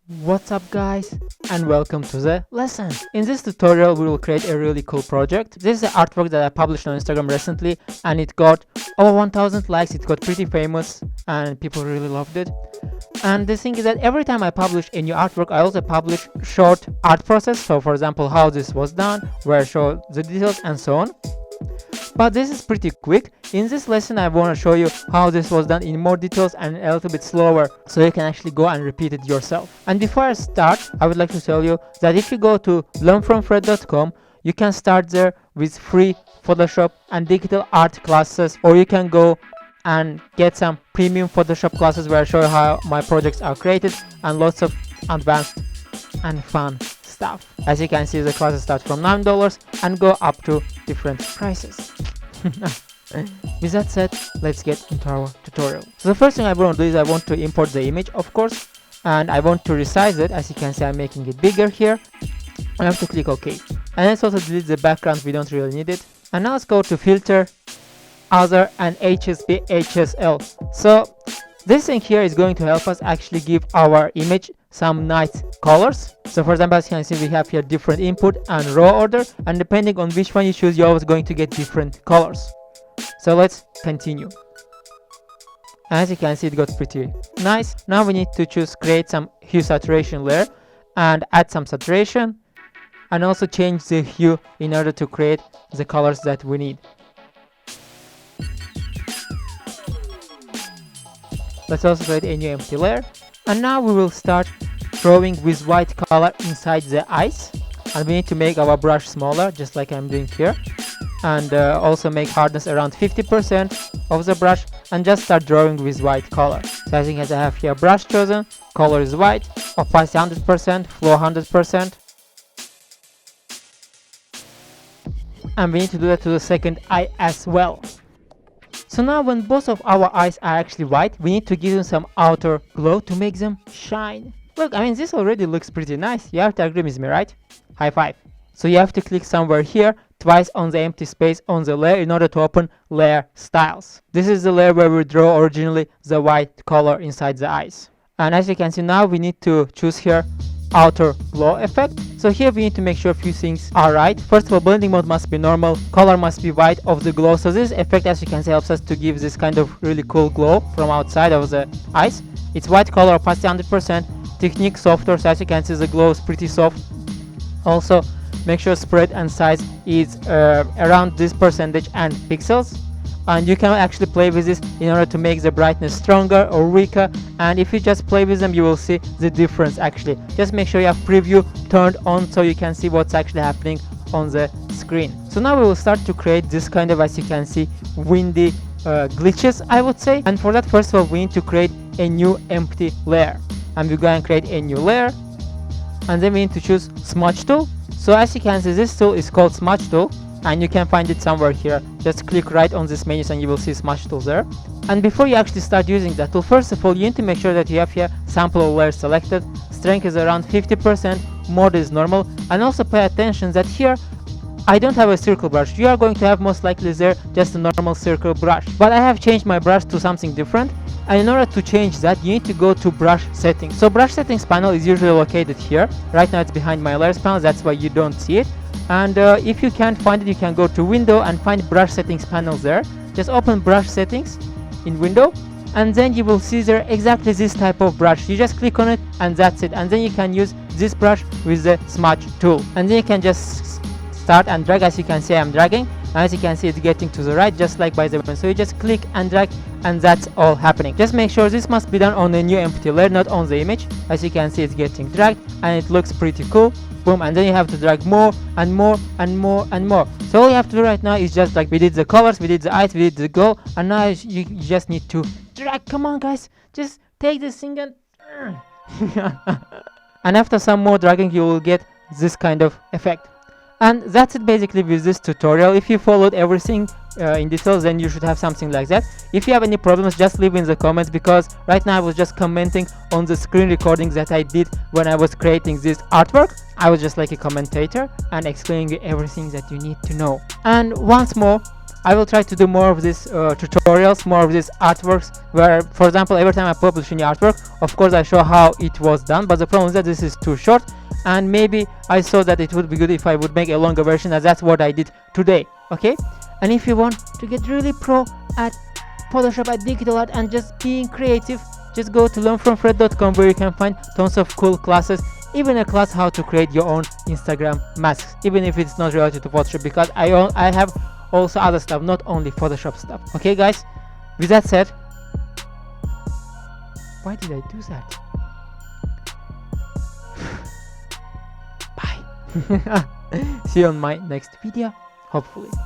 What's up guys, and welcome to the lesson. In this tutorial we will create a really cool project. This is an artwork that I published on Instagram recently and it got over 1000 likes. It got pretty famous and people really loved it. And the thing is that every time I publish a new artwork, I also publish short art process. So for example, how this was done, where I show the details and so on. But this is pretty quick. In this lesson I want to show you how this was done in more details and a little bit slower, so you can actually go and repeat it yourself. And before I start, I would like to tell you that if you go to learnfromfred.com, you can start there with free Photoshop and digital art classes, or you can go and get some premium Photoshop classes where I show you how my projects are created and lots of advanced and fun stuff. As you can see, the classes start from $9 and go up to different prices. With that said, let's get into our tutorial. So the first thing I want to do is I want to import the image, of course, and I want to resize it. As you can see, I'm making it bigger here. I have to click OK, and let's also delete the background. We don't really need it. And now let's go to filter, other, and HSB HSL. So this thing here is going to help us actually give our image some nice colors. So for example, as you can see, we have here different input and raw order, and depending on which one you choose, you're always going to get different colors. So let's continue. As you can see, it got pretty nice. Now we need to create some hue saturation layer and add some saturation, and also change the hue in order to create the colors that we need. Let's also create a new empty layer, and now we will start drawing with white color inside the eyes, and we need to make our brush smaller, just like I'm doing here, and also make hardness around 50% of the brush, and just start drawing with white color. So as you can see, I have here brush chosen, color is white, opacity 100%, flow 100%, and we need to do that to the second eye as well. So now when both of our eyes are actually white, we need to give them some outer glow to make them shine. Look, I mean, this already looks pretty nice. You have to agree with me, right? High five. So you have to click somewhere here, twice on the empty space on the layer in order to open layer styles. This is the layer where we draw originally the white color inside the eyes. And as you can see, now we need to choose here outer glow effect. So here we need to make sure a few things are right. First of all, blending mode must be normal, color must be white of the glow. So this effect, as you can see, helps us to give this kind of really cool glow from outside of the eyes. It's white color, opacity 100%, technique softer, so as you can see the glow is pretty soft. Also make sure spread and size is around this percentage and pixels, and you can actually play with this in order to make the brightness stronger or weaker, and if you just play with them you will see the difference. Actually, just make sure you have preview turned on so you can see what's actually happening on the screen. So now we will start to create this kind of, as you can see, windy glitches, I would say. And for that, first of all, we need to create a new empty layer, and we go and create a new layer, and then we need to choose Smudge Tool. So as you can see, this tool is called Smudge Tool, and you can find it somewhere here. Just click right on this menu and you will see Smudge Tool there. And before you actually start using that tool, first of all, you need to make sure that you have here sample of layer selected, strength is around 50%, mode is normal, and also pay attention that here I don't have a circle brush. You are going to have most likely there just a normal circle brush, but I have changed my brush to something different. And in order to change that, you need to go to brush settings. So brush settings panel is usually located here. Right now it's behind my layers panel, that's why you don't see it. And if you can't find it, you can go to window and find brush settings panel there. Just open brush settings in window, and then you will see there exactly this type of brush. You just click on it and that's it, and then you can use this brush with the Smudge Tool, and then you can just start and drag. As you can see, I'm dragging, and as you can see, it's getting to the right just like by the way. So you just click and drag, and that's all happening. Just make sure this must be done on a new empty layer, not on the image. As you can see, it's getting dragged and it looks pretty cool. Boom, and then you have to drag more and more and more and more. So all you have to do right now is just like we did the colors, we did the eyes, we did the glow, and now you just need to drag. Come on guys, just take this thing and and after some more dragging you will get this kind of effect. And that's it basically with this tutorial. If you followed everything in details, then you should have something like that. If you have any problems, just leave in the comments, because right now I was just commenting on the screen recordings that I did when I was creating this artwork. I was just like a commentator and explaining you everything that you need to know. And once more, I will try to do more of these tutorials, more of these artworks, where, for example, every time I publish any artwork, of course I show how it was done, but the problem is that this is too short, and maybe I saw that it would be good if I would make a longer version, and that's what I did today. Okay, and if you want to get really pro at Photoshop, at digital art, and just being creative, just go to learnfromfred.com, where you can find tons of cool classes, even a class how to create your own Instagram masks, even if it's not related to Photoshop, because I have also other stuff, not only Photoshop stuff. Okay guys, with that said, why did I do that? Bye. See you on my next video, hopefully.